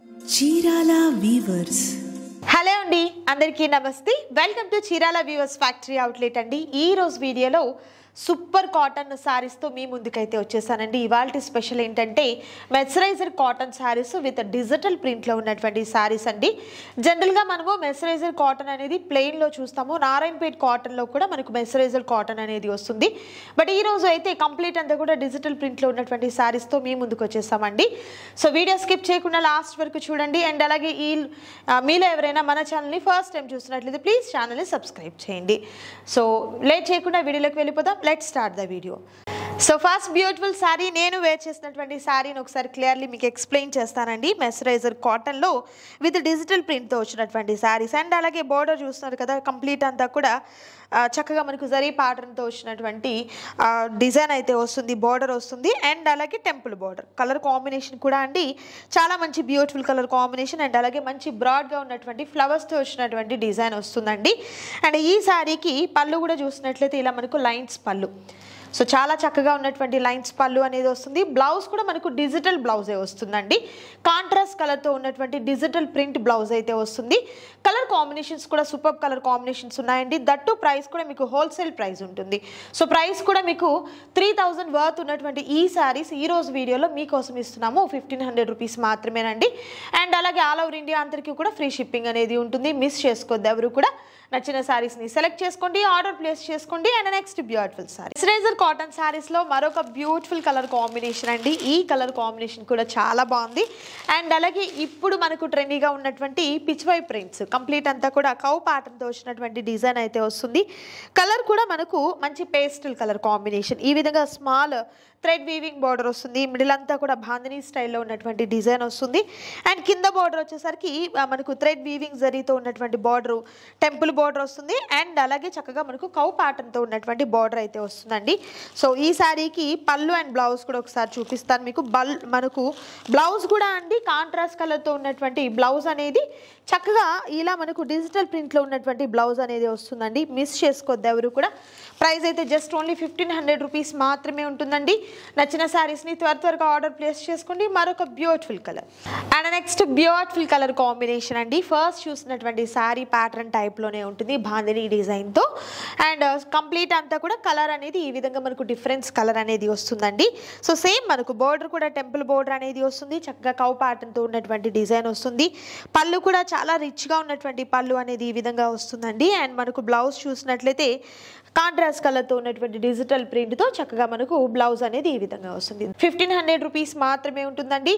Chirala weavers. Hello అండి, అందరికీ నమస్తే. Welcome to Chirala weavers factory outlet అండి. ఈ రోజు వీడియోలో సూపర్ కాటన్ శారీస్తో మీ ముందుకైతే వచ్చేసానండి. ఇవాళ స్పెషల్ ఏంటంటే మెర్సరైజర్ కాటన్ శారీస్ విత్ డిజిటల్ ప్రింట్లో ఉన్నటువంటి శారీస్ అండి. జనరల్గా మనము మెర్సరైజర్ కాటన్ అనేది ప్లెయిన్లో చూస్తాము, నారాయణపేట్ కాటన్లో కూడా మనకు మెర్సరైజర్ కాటన్ అనేది వస్తుంది. బట్ ఈ రోజు అయితే కంప్లీట్ అంతా కూడా డిజిటల్ ప్రింట్లో ఉన్నటువంటి శారీస్తో మీ ముందుకు వచ్చేసామండి. సో వీడియో స్కిప్ చేయకుండా లాస్ట్ వరకు చూడండి. అండ్ అలాగే మీలో ఎవరైనా మన ఛానల్ని ఫస్ట్ టైం చూసినట్లయితే ప్లీజ్ ఛానల్ని సబ్స్క్రైబ్ చేయండి. సో లేట్ చేయకుండా వీడియోలోకి వెళ్ళిపోతాం. Let's start the video. So first beautiful sari, నేను వేర్ చేసినటువంటి శారీని ఒకసారి క్లియర్లీ మీకు ఎక్స్ప్లెయిన్ చేస్తానండి. మెర్సరైజర్ కాటన్లో విత్ డిజిటల్ ప్రింట్తో వచ్చినటువంటి శారీస్. అండ్ అలాగే బోర్డర్ చూస్తున్నారు కదా, కంప్లీట్ అంతా కూడా చక్కగా మనకు జరీ ప్యాటర్న్తో వచ్చినటువంటి డిజైన్ అయితే వస్తుంది, బోర్డర్ వస్తుంది. అండ్ అలాగే టెంపుల్ బోర్డర్ కలర్ కాంబినేషన్ కూడా అండి చాలా మంచి బ్యూటిఫుల్ కలర్ కాంబినేషన్. అండ్ అలాగే మంచి బ్రాడ్గా ఉన్నటువంటి ఫ్లవర్స్తో వచ్చినటువంటి డిజైన్ వస్తుందండి. అండ్ ఈ శారీకి పళ్ళు కూడా చూసినట్లయితే ఇలా మనకు లైన్స్ పళ్ళు, సో చాలా చక్కగా ఉన్నటువంటి లైన్స్ పళ్ళు అనేది వస్తుంది. బ్లౌజ్ కూడా మనకు డిజిటల్ బ్లౌజే వస్తుందండి. కాంట్రాస్ట్ కలర్తో ఉన్నటువంటి డిజిటల్ ప్రింట్ బ్లౌజ్ అయితే వస్తుంది. కలర్ కాంబినేషన్స్ కూడా సూపర్ కలర్ కాంబినేషన్స్ ఉన్నాయండి. దట్టు ప్రైస్ కూడా మీకు హోల్సేల్ ప్రైస్ ఉంటుంది. సో ప్రైస్ కూడా మీకు 3000 వర్త్ ఉన్నటువంటి ఈ శారీస్ ఈ రోజు వీడియోలో మీకోసం ఇస్తున్నాము 1500 రూపీస్ మాత్రమేనండి. అండ్ అలాగే ఆల్ ఓవర్ ఇండియా అందరికీ కూడా ఫ్రీ షిప్పింగ్ అనేది ఉంటుంది. మిస్ చేసుకోవద్దు ఎవరు కూడా. నచ్చిన శారీస్ని సెలెక్ట్ చేసుకోండి, ఆర్డర్ ప్లేస్ చేసుకోండి. And next beautiful sari, mercerizer cotton శారీస్లో మరొక బ్యూటిఫుల్ కలర్ కాంబినేషన్ అండి. ఈ కలర్ కాంబినేషన్ కూడా చాలా బాగుంది. అండ్ అలాగే ఇప్పుడు మనకు ట్రెండీగా ఉన్నటువంటి పిచ్వై ప్రింట్స్, కంప్లీట్ అంతా కూడా కౌ ప్యాటర్న్తో వచ్చినటువంటి డిజైన్ అయితే వస్తుంది. కలర్ కూడా మనకు మంచి పేస్టల్ కలర్ కాంబినేషన్. ఈ విధంగా స్మాల్ థ్రెడ్ వీవింగ్ బార్డర్ వస్తుంది. మిడిల్ అంతా కూడా బాందినీ స్టైల్లో ఉన్నటువంటి డిజైన్ వస్తుంది. అండ్ కింద బార్డర్ వచ్చేసరికి మనకు థ్రెడ్ వీవింగ్ జరీతో ఉన్నటువంటి బార్డర్, టెంపుల్ బార్డర్ వస్తుంది. అండ్ అలాగే చక్కగా మనకు కౌ ప్యాటర్న్తో ఉన్నటువంటి బార్డర్ అయితే వస్తుందండి. సో ఈ శారీకి పళ్ళు అండ్ బ్లౌజ్ కూడా ఒకసారి చూపిస్తాను మీకు. మనకు బ్లౌజ్ కూడా అండి కాంట్రాస్ట్ కలర్తో ఉన్నటువంటి బ్లౌజ్ అనేది చక్కగా ఇలా మనకు డిజిటల్ ప్రింట్లో ఉన్నటువంటి బ్లౌజ్ అనేది వస్తుందండి. మిస్ చేసుకోవద్దు ఎవరు కూడా. ప్రైస్ అయితే జస్ట్ ఓన్లీ 1500 రూపీస్ మాత్రమే ఉంటుందండి. నచ్చిన శారీస్ని త్వరగా ఆర్డర్ ప్లేస్ చేసుకోండి. మరొక beautiful colour and next beautiful colour combination అండి. ఫస్ట్ చూసినటువంటి శారీ ప్యాటర్న్ టైప్లోనే ఉంటుంది, బాందినీ డిజైన్తో. అండ్ కంప్లీట్ అంతా కూడా కలర్ అనేది ఈ విధంగా మనకు డిఫరెన్స్ కలర్ అనేది వస్తుందండి. సో సేమ్ మనకు బోర్డర్ కూడా టెంపుల్ బోర్డర్ అనేది వస్తుంది. చక్కగా కౌ ప్యాటర్న్తో ఉన్నటువంటి డిజైన్ వస్తుంది. పళ్ళు కూడా చాలా రిచ్గా ఉన్నటువంటి పళ్ళు అనేది ఈ విధంగా వస్తుందండి. అండ్ మనకు బ్లౌజ్ చూసినట్లయితే కాంట్రాస్ట్ కలర్తో ఉన్నటువంటి డిజిటల్ ప్రింట్తో చక్కగా మనకు బ్లౌజ్ అనేది ఈ విధంగా వస్తుంది. 1500 రూపీస్ మాత్రమే ఉంటుందండి.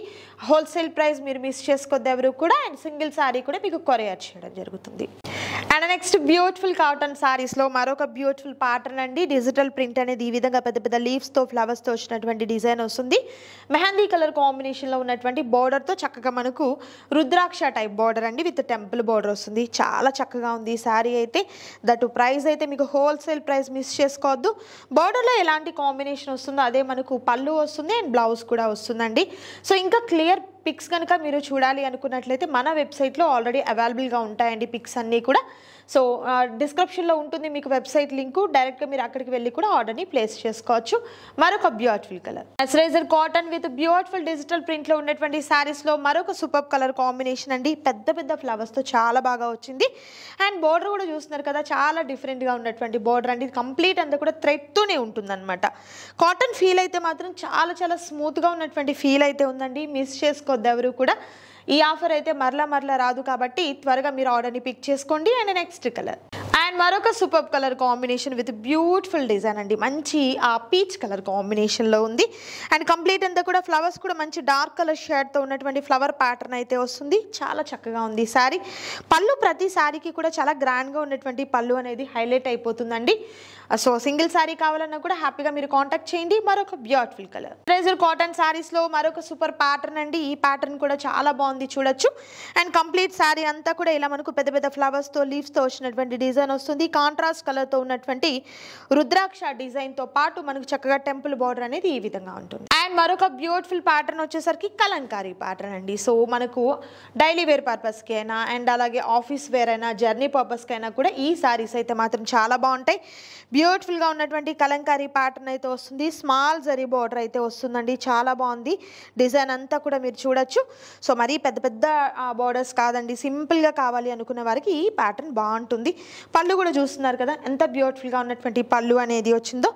హోల్సేల్ ప్రైస్ మీరు మిస్ చేసుకోవద్దు ఎవరు కూడా. అండ్ సింగిల్ శారీ కూడా మీకు కొరియర్ చేయడం జరుగుతుంది. అండ్ నెక్స్ట్ బ్యూటిఫుల్ కాటన్ శారీస్లో మరొక బ్యూటిఫుల్ ప్యాటర్న్ అండి. డిజిటల్ ప్రింట్ అనేది ఈ విధంగా పెద్ద పెద్ద లీవ్స్తో ఫ్లవర్స్తో వచ్చినటువంటి డిజైన్ వస్తుంది. మెహందీ కలర్ కాంబినేషన్లో ఉన్నటువంటి బార్డర్తో చక్కగా మనకు రుద్రాక్ష టైప్ బార్డర్ అండి విత్ టెంపుల్ బార్డర్ వస్తుంది. చాలా చక్కగా ఉంది ఈ శారీ అయితే. దట్ ప్రైస్ అయితే మీకు హోల్సేల్ ప్రైస్ మిస్ చేసుకోవద్దు. బార్డర్లో ఎలాంటి కాంబినేషన్ వస్తుందో అదే మనకు పళ్ళు వస్తుంది అండ్ బ్లౌజ్ కూడా వస్తుందండి. సో ఇంకా క్లియర్ పిక్స్ కనుక మీరు చూడాలి అనుకున్నట్లయితే మన వెబ్సైట్లో ఆల్రెడీ అవైలబుల్గా ఉంటాయండి పిక్స్ అన్నీ కూడా. సో డిస్క్రిప్షన్లో ఉంటుంది మీకు వెబ్సైట్ లింకు. డైరెక్ట్గా మీరు అక్కడికి వెళ్ళి కూడా ఆర్డర్ని ప్లేస్ చేసుకోవచ్చు. మరొక beautiful colour mercerizer cotton with beautiful digital ప్రింట్లో ఉన్నటువంటి శారీస్లో మరొక సూపర్ కలర్ కాంబినేషన్ అండి. పెద్ద పెద్ద ఫ్లవర్స్తో చాలా బాగా వచ్చింది. అండ్ బోర్డర్ కూడా చూస్తున్నారు కదా, చాలా డిఫరెంట్గా ఉన్నటువంటి బోర్డర్ అండి. కంప్లీట్ అంతా కూడా థ్రెడ్తోనే ఉంటుందన్నమాట. కాటన్ ఫీల్ అయితే మాత్రం చాలా స్మూత్గా ఉన్నటువంటి ఫీల్ అయితే ఉందండి. మిస్ చేసుకోవద్దు ఎవరు కూడా. ఈ ఆఫర్ అయితే మరలా రాదు కాబట్టి త్వరగా మీరు ఆర్డర్ని పిక్ చేసుకోండి. అండ్ నెక్స్ట్ కలర్ అండ్ మరొక super colour combination with beautiful design అండి. మంచి పీచ్ కలర్ కాంబినేషన్లో ఉంది. అండ్ కంప్లీట్ అంతా కూడా ఫ్లవర్స్ కూడా మంచి డార్క్ కలర్ షేడ్తో ఉన్నటువంటి ఫ్లవర్ ప్యాటర్న్ అయితే వస్తుంది. చాలా చక్కగా ఉంది ఈ శారీ. పళ్ళు ప్రతి శారీకి కూడా చాలా గ్రాండ్గా ఉన్నటువంటి పళ్ళు అనేది హైలైట్ అయిపోతుందండి. సో సింగిల్ శారీ కావాలన్నా కూడా హ్యాపీగా మీరు కాంటాక్ట్ చేయండి. మరొక బ్యూటిఫుల్ కలర్ మెర్సరైజర్ కాటన్ శారీస్లో మరొక సూపర్ ప్యాటర్న్ అండి. ఈ ప్యాటర్న్ కూడా చాలా బాగుంది, చూడొచ్చు. అండ్ కంప్లీట్ శారీ అంతా కూడా ఇలా మనకు పెద్ద పెద్ద ఫ్లవర్స్తో లీవ్స్తో వచ్చినటువంటి డిజైన్ వస్తుంది. కాంట్రాస్ట్ కలర్తో ఉన్నటువంటి రుద్రాక్ష డిజైన్తో పాటు మనకు చక్కగా టెంపుల్ బార్డర్ అనేది ఈ విధంగా ఉంటుంది. అండ్ మరొక బ్యూటిఫుల్ ప్యాటర్న్ వచ్చేసరికి కలంకారీ ప్యాటర్న్ అండి. సో మనకు డైలీ వేర్ పర్పస్కి అయినా అండ్ అలాగే ఆఫీస్ వేర్ అయినా జర్నీ పర్పస్కి అయినా కూడా ఈ శారీస్ అయితే మాత్రం చాలా బాగుంటాయి. బ్యూటిఫుల్గా ఉన్నటువంటి కలంకారీ ప్యాటర్న్ అయితే వస్తుంది. స్మాల్ జరీ బార్డర్ అయితే వస్తుందండి. చాలా బాగుంది డిజైన్ అంతా కూడా మీరు చూడొచ్చు. సో మరీ పెద్ద పెద్ద బార్డర్స్ కాదండి, సింపుల్గా కావాలి అనుకునే వారికి ఈ ప్యాటర్న్ బాగుంటుంది. పళ్ళు కూడా చూస్తున్నారు కదా ఎంత బ్యూటిఫుల్గా ఉన్నటువంటి పళ్ళు అనేది వచ్చిందో.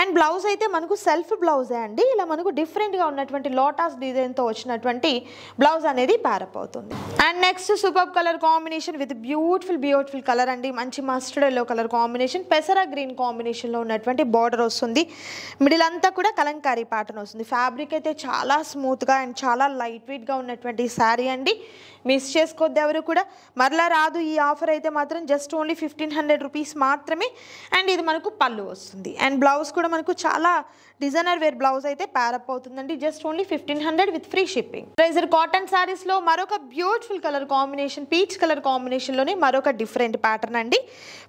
అండ్ బ్లౌజ్ అయితే మనకు సెల్ఫ్ బ్లౌజే అండి. ఇలా మనకు డిఫరెంట్గా ఉన్నటువంటి లోటస్ డిజైన్తో వచ్చినటువంటి బ్లౌజ్ అనేది ప్యారప్ అవుతుంది. And next super colour combination with beautiful colour అండి. మంచి మస్టర్డ్ ఎల్లో కలర్ కాంబినేషన్, పెసరా గ్రీన్ కాంబినేషన్లో ఉన్నటువంటి బార్డర్ వస్తుంది. మిడిల్ అంతా కూడా కలంకారీ ప్యాటర్న్ వస్తుంది. ఫ్యాబ్రిక్ అయితే చాలా స్మూత్గా అండ్ చాలా లైట్ వెయిట్గా ఉన్నటువంటి శారీ అండి. మిస్ చేసుకోవద్దు ఎవరు కూడా. మరలా రాదు ఈ ఆఫర్ అయితే మాత్రం. జస్ట్ ఓన్లీ 1500 రూపీస్ మాత్రమే. అండ్ ఇది మనకు పళ్ళు వస్తుంది. అండ్ బ్లౌజ్ కూడా మనకు చాలా డిజైనర్ వేర్ బ్లౌజ్ అయితే ప్యారప్ అవుతుందండి. Just only 1500 with free shipping. ట్రైజర్ కాటన్ శారీస్లో మరొక beautiful colour combination, peach colour కాంబినేషన్లోనే మరొక డిఫరెంట్ ప్యాటర్న్ అండి.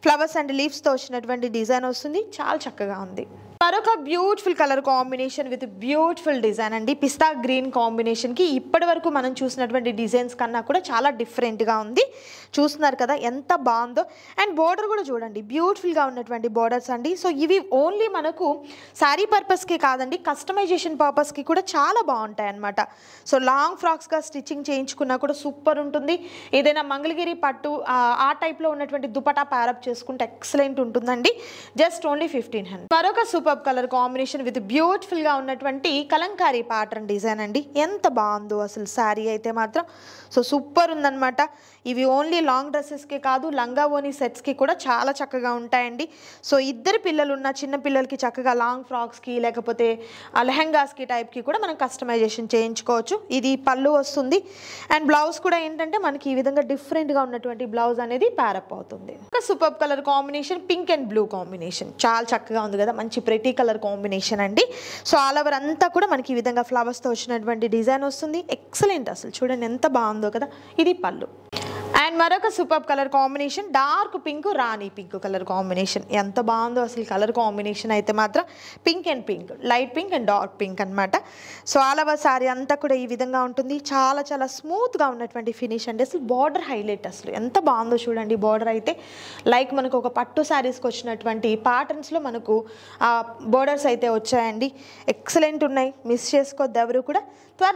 ఫ్లవర్స్ అండ్ లీవ్స్తో వచ్చినటువంటి డిజైన్ వస్తుంది. చాలా చక్కగా ఉంది. మరొక beautiful colour combination with beautiful design అండి. పిస్తా గ్రీన్ కాంబినేషన్కి ఇప్పటి వరకు మనం చూసినటువంటి డిజైన్స్ కన్నా కూడా చాలా డిఫరెంట్గా ఉంది. చూస్తున్నారు కదా ఎంత బాగుందో. అండ్ బోర్డర్ కూడా చూడండి, బ్యూటిఫుల్గా ఉన్నటువంటి బోర్డర్స్ అండి. సో ఇవి ఓన్లీ మనకు శారీ పర్పస్కి కాదండి, కస్టమైజేషన్ పర్పస్కి కూడా చాలా బాగుంటాయి అన్నమాట. సో లాంగ్ ఫ్రాక్స్గా స్టిచ్చింగ్ చేయించుకున్నా కూడా సూపర్ ఉంటుంది. ఏదైనా మంగళగిరి పట్టు ఆ టైప్లో ఉన్నటువంటి దుపటా ప్యారప్ చేసుకుంటే ఎక్సలెంట్ ఉంటుందండి. Just only 1500. మరొక సూపర్ కలర్ కాంబినేషన్ విత్ బ్యూటిఫుల్గా ఉన్నటువంటి కలంకారీ ప్యాటర్న్ డిజైన్ అండి. ఎంత బాగుందో అసలు శారీ అయితే మాత్రం. సో సూపర్ ఉందన్నమాట. ఇవి ఓన్లీ లాంగ్ డ్రెస్సెస్కి కాదు, లంగా ఓనీ సెట్స్కి కూడా చాలా చక్కగా ఉంటాయండి. సో ఇద్దరు పిల్లలు ఉన్న చిన్న పిల్లలకి చక్కగా లాంగ్ ఫ్రాక్స్కి లేకపోతే లెహెంగాస్కి టైప్కి కూడా మనం కస్టమైజేషన్ చేయించుకోవచ్చు. ఇది పళ్ళు వస్తుంది. అండ్ బ్లౌజ్ కూడా ఏంటంటే మనకి ఈ విధంగా డిఫరెంట్గా ఉన్నటువంటి బ్లౌజ్ అనేది ప్యారప్ అవుతుంది. ఒక super colour combination, pink and blue combination చాలా చక్కగా ఉంది కదా. మంచి ప్రెటీ కలర్ కాంబినేషన్ అండి. సో ఆల్ ఓవర్ అంతా కూడా మనకి ఈ విధంగా ఫ్లవర్స్తో వచ్చినటువంటి డిజైన్ వస్తుంది. ఎక్సలెంట్ అసలు చూడండి ఎంత బాగుందో కదా. ఇది పళ్ళు. అండ్ మరొక super colour combination, dark pink, రాణి పింక్ కలర్ కాంబినేషన్. ఎంత బాగుందో అసలు కలర్ కాంబినేషన్ అయితే మాత్రం. Pink and pink, light pink and dark pink అనమాట. సో ఆల్ ఓవర్ సారీ అంతా కూడా ఈ విధంగా ఉంటుంది. చాలా చాలా స్మూత్గా ఉన్నటువంటి ఫినిష్ అండి. అసలు బార్డర్ హైలైట్ అసలు ఎంత బాగుందో చూడండి. బార్డర్ అయితే లైక్ మనకు ఒక పట్టు శారీస్కి వచ్చినటువంటి ప్యాటర్న్స్లో మనకు బోర్డర్స్ అయితే వచ్చాయండి. ఎక్సలెంట్ ఉన్నాయి. మిస్ చేసుకోవద్దు ఎవరు కూడా.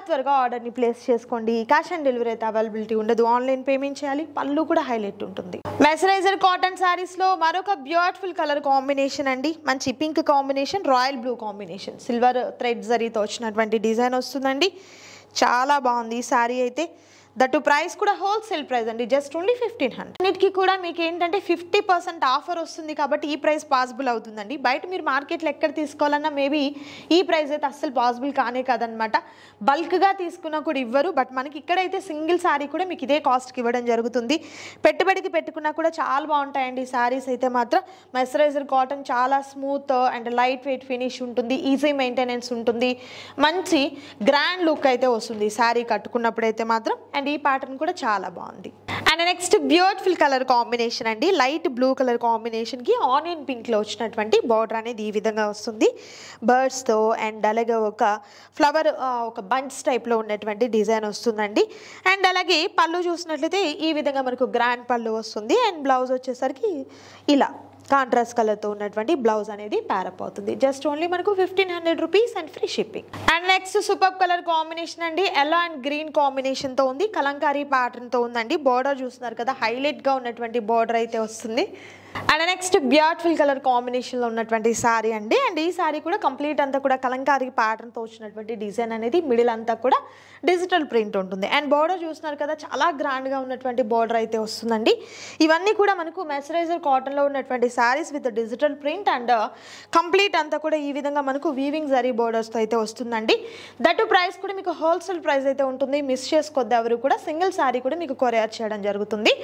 త్వరగా ఆర్డర్ని ప్లేస్ చేసుకోండి. క్యాష్ ఆన్ డెలివరీ అయితే అవైలబిలిటీ ఉండదు, ఆన్లైన్ పేమెంట్ చేయాలి. పళ్ళు కూడా హైలైట్ ఉంటుంది. మెసరైజర్ కాటన్ శారీస్లో మరొక బ్యూటిఫుల్ కలర్ కాంబినేషన్ అండి. మంచి pink combination, royal blue combination, silver thread జరీతో వచ్చినటువంటి డిజైన్ వస్తుందండి. చాలా బాగుంది ఈ శారీ అయితే. దట్టు ప్రైస్ కూడా హోల్సేల్ ప్రైస్ అండి. Just only 1500. అన్నిటికీ కూడా మీకు ఏంటంటే 50% ఆఫర్ వస్తుంది కాబట్టి ఈ ప్రైస్ పాసిబుల్ అవుతుందండి. బయట మీరు మార్కెట్లో ఎక్కడ తీసుకోవాలన్నా మేబీ ఈ ప్రైస్ అయితే అస్సలు పాసిబుల్ కానే కాదనమాట. బల్క్గా తీసుకున్నా కూడా ఇవ్వరు. బట్ మనకి ఇక్కడైతే సింగిల్ శారీ కూడా మీకు ఇదే కాస్ట్కి ఇవ్వడం జరుగుతుంది. పెట్టుబడికి పెట్టుకున్నా కూడా చాలా బాగుంటాయండి శారీస్ అయితే మాత్రం. మెసరైజర్ కాటన్ చాలా smooth and light weight finish ఉంటుంది. ఈజీ మెయింటెనెన్స్ ఉంటుంది. మంచి గ్రాండ్ లుక్ అయితే వస్తుంది శారీ కట్టుకున్నప్పుడు అయితే మాత్రం. అండ్ ఈ ప్యాటర్న్ కూడా చాలా బాగుంది. And next beautiful colour combination అండి. లైట్ బ్లూ కలర్ కాంబినేషన్కి ఆనియన్ పింక్లో వచ్చినటువంటి బార్డర్ అనేది ఈ విధంగా వస్తుంది. బర్డ్స్తో అండ్ అలాగే ఒక ఫ్లవర్ ఒక బంచ్ టైప్లో ఉన్నటువంటి డిజైన్ వస్తుందండి. అండ్ అలాగే పళ్ళు చూసినట్లయితే ఈ విధంగా మనకు గ్రాండ్ పళ్ళు వస్తుంది. అండ్ బ్లౌజ్ వచ్చేసరికి ఇలా కాంట్రాస్ట్ కలర్తో ఉన్నటువంటి బ్లౌజ్ అనేది ప్యారప్ అవుతుంది. జస్ట్ ఓన్లీ మనకు 1500 rupees and free shipping. And next super colour combination అండి. ఎల్లో అండ్ గ్రీన్ కాంబినేషన్తో ఉంది. కలంకారీ ప్యాటర్న్తో ఉందండి. బార్డర్ చూస్తున్నారు కదా, హైలైట్గా ఉన్నటువంటి బార్డర్ అయితే వస్తుంది. అండ్ నెక్స్ట్ బ్యూటిఫుల్ కలర్ కాంబినేషన్లో ఉన్నటువంటి శారీ అండి. అండ్ ఈ శారీ కూడా కంప్లీట్ అంతా కూడా కలంకారీ ప్యాటర్న్తో వచ్చినటువంటి డిజైన్ అనేది మిడిల్ అంతా కూడా డిజిటల్ ప్రింట్ ఉంటుంది. అండ్ బార్డర్ చూస్తున్నారు కదా, చాలా గ్రాండ్గా ఉన్నటువంటి బార్డర్ అయితే వస్తుందండి. ఇవన్నీ కూడా మనకు మెసరైజర్ కాటన్లో ఉన్నటువంటి saris with digital print and complete అంతా కూడా ఈ విధంగా మనకు వీవింగ్ జరీ బార్డర్స్తో అయితే వస్తుందండి. దట్టు ప్రైస్ కూడా మీకు హోల్సేల్ ప్రైస్ అయితే ఉంటుంది. మిస్ చేసుకోవద్దు ఎవరు కూడా. సింగిల్ శారీ కూడా మీకు కొరియర్ చేయడం జరుగుతుంది.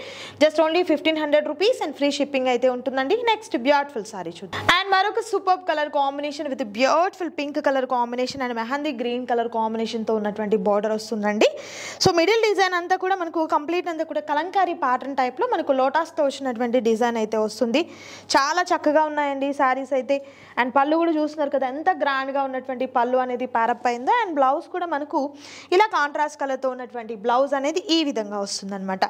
Just only 1500 rupees and free shipping అయితే ఉంటుందండి. నెక్స్ట్ బ్యూటిఫుల్ సారీ చూద్దాం. అండ్ మరొక super colour combination with beautiful pink colour combination and mehndi green colour కాంబినేషన్తో ఉన్నటువంటి బార్డర్ వస్తుందండి. సో మిడిల్ డిజైన్ అంతా కూడా మనకు కంప్లీట్ అంతా కూడా కలంకారీ ప్యాటర్న్ టైప్లో మనకు లోటాస్తో వచ్చినటువంటి డిజైన్ అయితే వస్తుంది. చాలా చక్కగా ఉన్నాయండి శారీస్ అయితే. అండ్ పళ్ళు కూడా చూస్తున్నారు కదా, ఎంత గ్రాండ్గా ఉన్నటువంటి పళ్ళు అనేది ప్యారప్ అయిందో. అండ్ బ్లౌజ్ కూడా మనకు ఇలా కాంట్రాస్ట్ కలర్తో ఉన్నటువంటి బ్లౌజ్ అనేది ఈ విధంగా వస్తుందన్నమాట.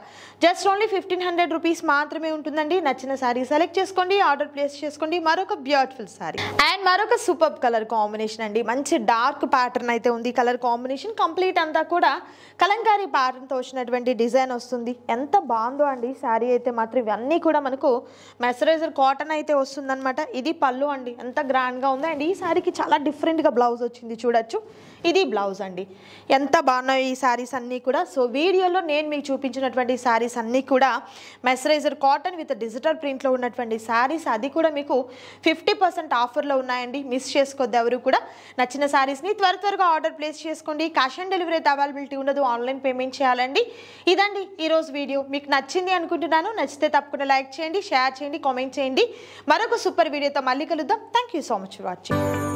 జస్ట్ ఓన్లీ 1500 రూపీస్ మాత్రమే ఉంటుందండి. నచ్చిన శారీ శారీ సెలెక్ట్ చేసుకోండి, ఆర్డర్ ప్లేస్ చేసుకోండి. మరొక బ్యూటిఫుల్ శారీ అండ్ మరొక సూపర్ కలర్ కాంబినేషన్ అండి. మంచి డార్క్ ప్యాటర్న్ అయితే ఉంది. కలర్ కాంబినేషన్ కంప్లీట్ అంతా కూడా కలంకారీ ప్యాటర్న్తో వచ్చినటువంటి డిజైన్ వస్తుంది. ఎంత బాగుందో అండి శారీ అయితే మాత్రం. ఇవన్నీ కూడా మనకు మెసరైజర్ కాటన్ అయితే వస్తుందన్నమాట. ఇది పళ్ళు అండి, ఎంత గ్రాండ్గా ఉందో. అండ్ ఈ శారీకి చాలా డిఫరెంట్గా బ్లౌజ్ వచ్చింది, చూడొచ్చు. ఇది బ్లౌజ్ అండి. ఎంత బాగున్నాయి ఈ శారీస్ అన్నీ కూడా. సో వీడియోలో నేను మీకు చూపించినటువంటి శారీస్ అన్నీ కూడా మెసరైజర్ కాటన్ విత్ డిజిటల్ ప్రింట్లో ఉన్నటువంటి శారీస్. అది కూడా మీకు 50% ఆఫర్లో ఉన్నాయండి. మిస్ చేసుకోవద్దు ఎవరు కూడా. నచ్చిన శారీస్ని త్వరగా ఆర్డర్ ప్లేస్ చేసుకోండి. క్యాష్ ఆన్ డెలివరీ అయితే అవైలబిలిటీ ఉండదు, ఆన్లైన్ పేమెంట్ చేయాలండి. ఇదండి ఈరోజు వీడియో. మీకు నచ్చింది అనుకుంటున్నాను. నచ్చితే తప్పకుండా లైక్ చేయండి, షేర్ చేయండి, కామెంట్ చేయండి. మరొక సూపర్ వీడియోతో మళ్ళీ కలుద్దాం. Thank you so much for watching.